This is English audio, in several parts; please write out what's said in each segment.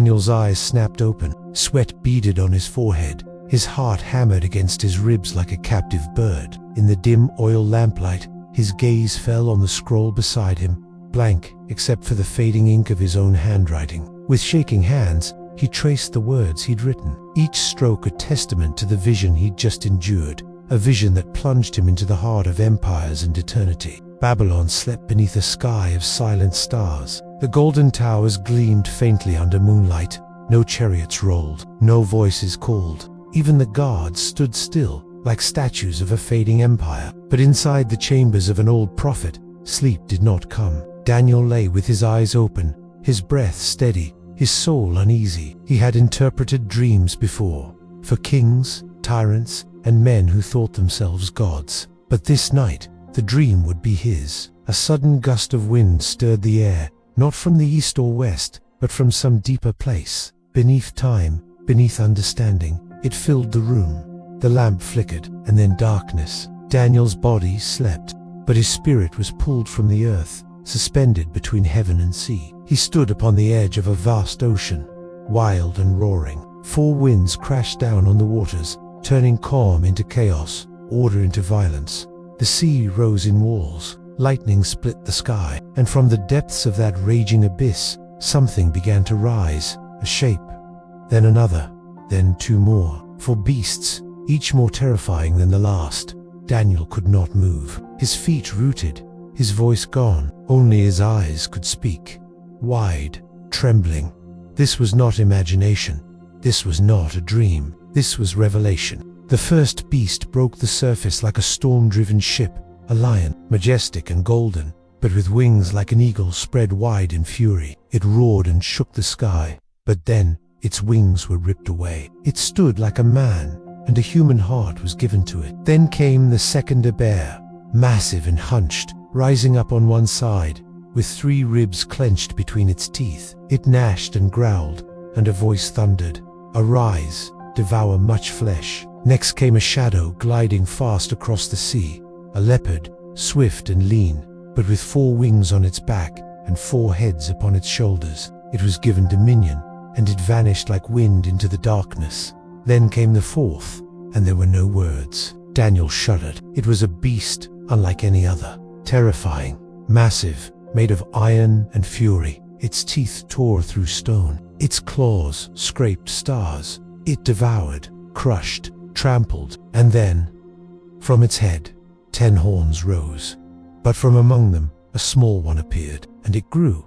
Daniel's eyes snapped open, sweat beaded on his forehead. His heart hammered against his ribs like a captive bird. In the dim oil lamplight, his gaze fell on the scroll beside him, blank except for the fading ink of his own handwriting. With shaking hands, he traced the words he'd written, each stroke a testament to the vision he'd just endured, a vision that plunged him into the heart of empires and eternity. Babylon slept beneath a sky of silent stars. The golden towers gleamed faintly under moonlight. No chariots rolled, no voices called. Even the guards stood still, like statues of a fading empire. But inside the chambers of an old prophet, sleep did not come. Daniel lay with his eyes open, his breath steady, his soul uneasy. He had interpreted dreams before, for kings, tyrants, and men who thought themselves gods. But this night, the dream would be his. A sudden gust of wind stirred the air, not from the east or west, but from some deeper place. Beneath time, beneath understanding, it filled the room. The lamp flickered, and then darkness. Daniel's body slept, but his spirit was pulled from the earth, suspended between heaven and sea. He stood upon the edge of a vast ocean, wild and roaring. 4 winds crashed down on the waters, turning calm into chaos, order into violence. The sea rose in walls, lightning split the sky, and from the depths of that raging abyss, something began to rise, a shape, then another, then 2 more. 4 beasts, each more terrifying than the last. Daniel could not move, his feet rooted, his voice gone. Only his eyes could speak, wide, trembling. This was not imagination. This was not a dream. This was revelation. The first beast broke the surface like a storm-driven ship, a lion, majestic and golden, but with wings like an eagle spread wide in fury. It roared and shook the sky, but then its wings were ripped away. It stood like a man, and a human heart was given to it. Then came the second bear, massive and hunched, rising up on one side, with 3 ribs clenched between its teeth. It gnashed and growled, and a voice thundered, "Arise, devour much flesh." Next came a shadow gliding fast across the sea, a leopard, swift and lean, but with 4 wings on its back and 4 heads upon its shoulders. It was given dominion, and it vanished like wind into the darkness. Then came the 4th, and there were no words. Daniel shuddered. It was a beast unlike any other, terrifying, massive, made of iron and fury. Its teeth tore through stone. Its claws scraped stars. It devoured, crushed, trampled, and then, from its head, 10 horns rose. But from among them, a small one appeared, and it grew,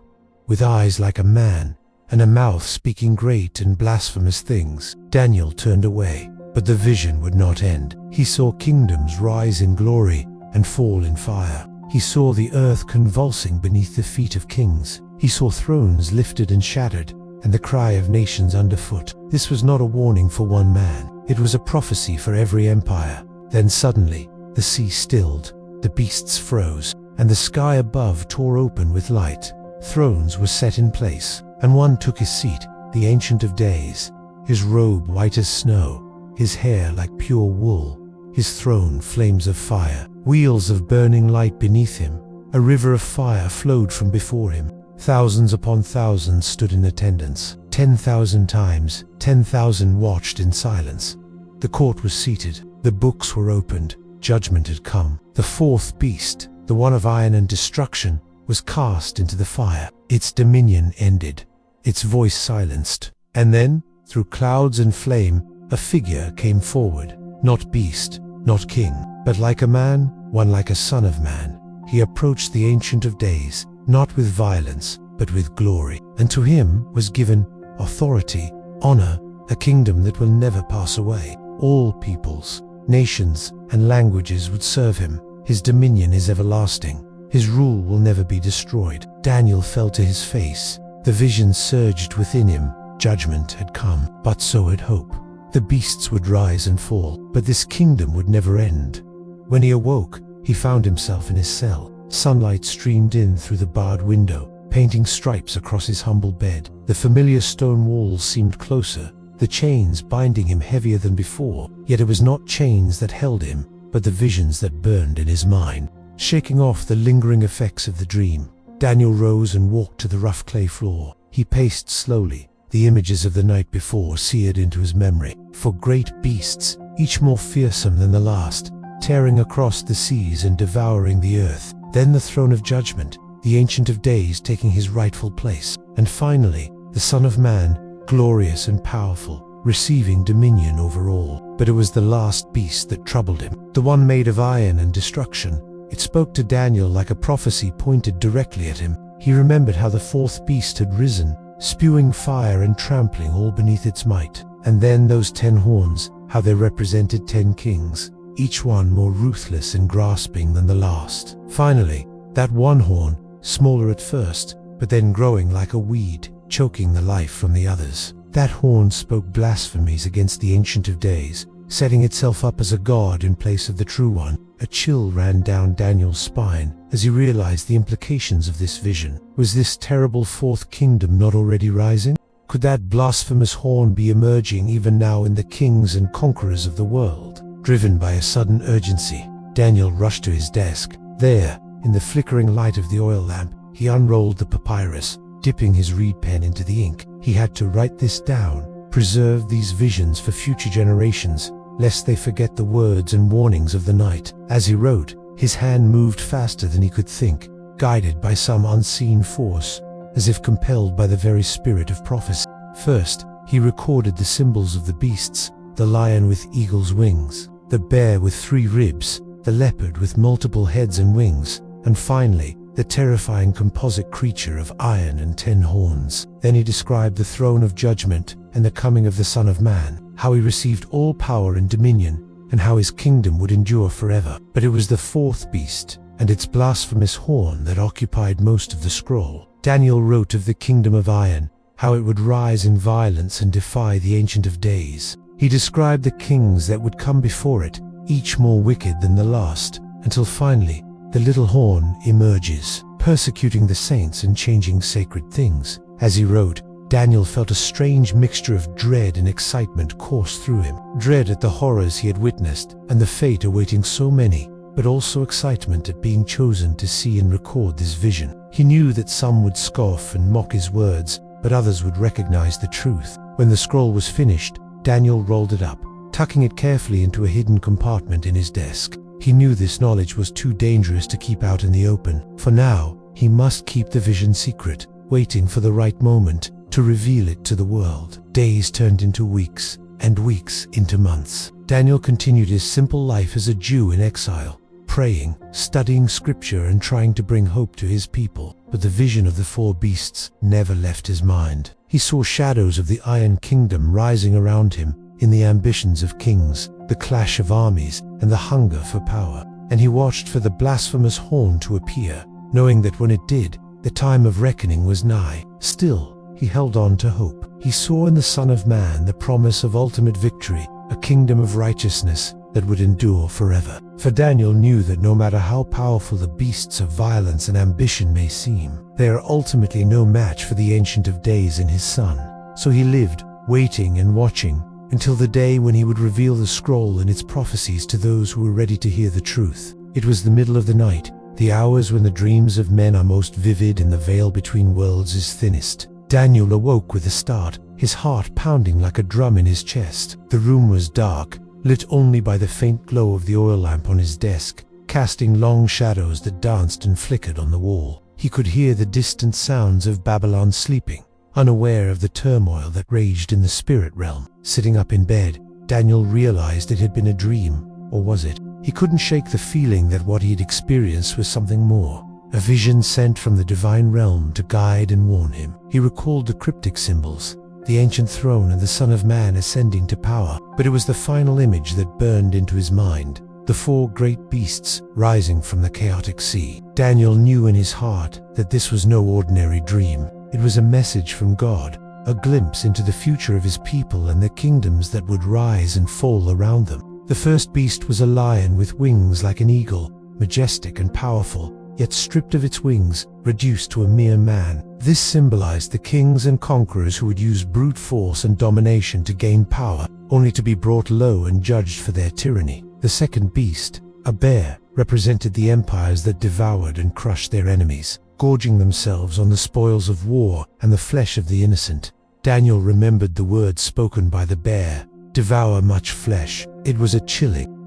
with eyes like a man, and a mouth speaking great and blasphemous things. Daniel turned away, but the vision would not end. He saw kingdoms rise in glory and fall in fire. He saw the earth convulsing beneath the feet of kings. He saw thrones lifted and shattered, and the cry of nations underfoot. This was not a warning for one man. It was a prophecy for every empire. Then suddenly, the sea stilled, the beasts froze, and the sky above tore open with light. Thrones were set in place, and one took his seat, the Ancient of Days, his robe white as snow, his hair like pure wool, his throne flames of fire, wheels of burning light beneath him. A river of fire flowed from before him. Thousands upon thousands stood in attendance. 10,000 times, 10,000 watched in silence. The court was seated. The books were opened. Judgment had come. The 4th beast, the one of iron and destruction, was cast into the fire. Its dominion ended, its voice silenced. And then, through clouds and flame, a figure came forward. Not beast, not king, but like a man, one like a son of man. He approached the Ancient of Days, not with violence, but with glory. And to him was given authority, honor, a kingdom that will never pass away. All peoples, nations, and languages would serve him. His dominion is everlasting. His rule will never be destroyed. Daniel fell to his face. The vision surged within him. Judgment had come, but so had hope. The beasts would rise and fall, but this kingdom would never end. When he awoke, he found himself in his cell. Sunlight streamed in through the barred window, painting stripes across his humble bed. The familiar stone walls seemed closer, the chains binding him heavier than before. Yet it was not chains that held him, but the visions that burned in his mind. Shaking off the lingering effects of the dream, Daniel rose and walked to the rough clay floor. He paced slowly, the images of the night before seared into his memory. For great beasts, each more fearsome than the last, tearing across the seas and devouring the earth. Then the throne of judgment, the Ancient of Days taking his rightful place. And finally, the Son of Man, glorious and powerful, receiving dominion over all. But it was the last beast that troubled him, the one made of iron and destruction. It spoke to Daniel like a prophecy pointed directly at him. He remembered how the fourth beast had risen, spewing fire and trampling all beneath its might. And then those 10 horns, how they represented 10 kings, each one more ruthless and grasping than the last. Finally, that one horn, smaller at first, but then growing like a weed, choking the life from the others. That horn spoke blasphemies against the Ancient of Days, setting itself up as a god in place of the true one. A chill ran down Daniel's spine as he realized the implications of this vision. Was this terrible fourth kingdom not already rising? Could that blasphemous horn be emerging even now in the kings and conquerors of the world? Driven by a sudden urgency, Daniel rushed to his desk. There, in the flickering light of the oil lamp, he unrolled the papyrus, dipping his reed pen into the ink. He had to write this down, preserve these visions for future generations, lest they forget the words and warnings of the night. As he wrote, his hand moved faster than he could think, guided by some unseen force, as if compelled by the very spirit of prophecy. First, he recorded the symbols of the beasts: the lion with eagle's wings, the bear with 3 ribs, the leopard with multiple heads and wings, and finally, the terrifying composite creature of iron and 10 horns. Then he described the throne of judgment and the coming of the Son of Man, how he received all power and dominion, and how his kingdom would endure forever. But it was the fourth beast and its blasphemous horn that occupied most of the scroll. Daniel wrote of the kingdom of iron, how it would rise in violence and defy the Ancient of Days. He described the kings that would come before it, each more wicked than the last, until finally the little horn emerges, persecuting the saints and changing sacred things. As he wrote, Daniel felt a strange mixture of dread and excitement course through him. Dread at the horrors he had witnessed and the fate awaiting so many, but also excitement at being chosen to see and record this vision. He knew that some would scoff and mock his words, but others would recognize the truth. When the scroll was finished, Daniel rolled it up, tucking it carefully into a hidden compartment in his desk. He knew this knowledge was too dangerous to keep out in the open. For now, he must keep the vision secret, waiting for the right moment to reveal it to the world. Days turned into weeks, and weeks into months. Daniel continued his simple life as a Jew in exile, praying, studying scripture, and trying to bring hope to his people. But the vision of the 4 beasts never left his mind. He saw shadows of the Iron Kingdom rising around him, in the ambitions of kings, the clash of armies, and the hunger for power. And he watched for the blasphemous horn to appear, knowing that when it did, the time of reckoning was nigh. Still, he held on to hope. He saw in the Son of Man the promise of ultimate victory, a kingdom of righteousness that would endure forever. For Daniel knew that no matter how powerful the beasts of violence and ambition may seem, they are ultimately no match for the Ancient of Days and his Son. So he lived, waiting and watching, until the day when he would reveal the scroll and its prophecies to those who were ready to hear the truth. It was the middle of the night, the hours when the dreams of men are most vivid and the veil between worlds is thinnest. Daniel awoke with a start, his heart pounding like a drum in his chest. The room was dark, lit only by the faint glow of the oil lamp on his desk, casting long shadows that danced and flickered on the wall. He could hear the distant sounds of Babylon sleeping, unaware of the turmoil that raged in the spirit realm. Sitting up in bed, Daniel realized it had been a dream, or was it? He couldn't shake the feeling that what he had experienced was something more, a vision sent from the divine realm to guide and warn him. He recalled the cryptic symbols, the ancient throne and the Son of Man ascending to power, but it was the final image that burned into his mind, the 4 great beasts rising from the chaotic sea. Daniel knew in his heart that this was no ordinary dream. It was a message from God, a glimpse into the future of his people and the kingdoms that would rise and fall around them. The first beast was a lion with wings like an eagle, majestic and powerful, yet stripped of its wings, reduced to a mere man. This symbolized the kings and conquerors who would use brute force and domination to gain power, only to be brought low and judged for their tyranny. The second beast, a bear, represented the empires that devoured and crushed their enemies, gorging themselves on the spoils of war and the flesh of the innocent. Daniel remembered the words spoken by the bear, "Devour much flesh." It was a chilling,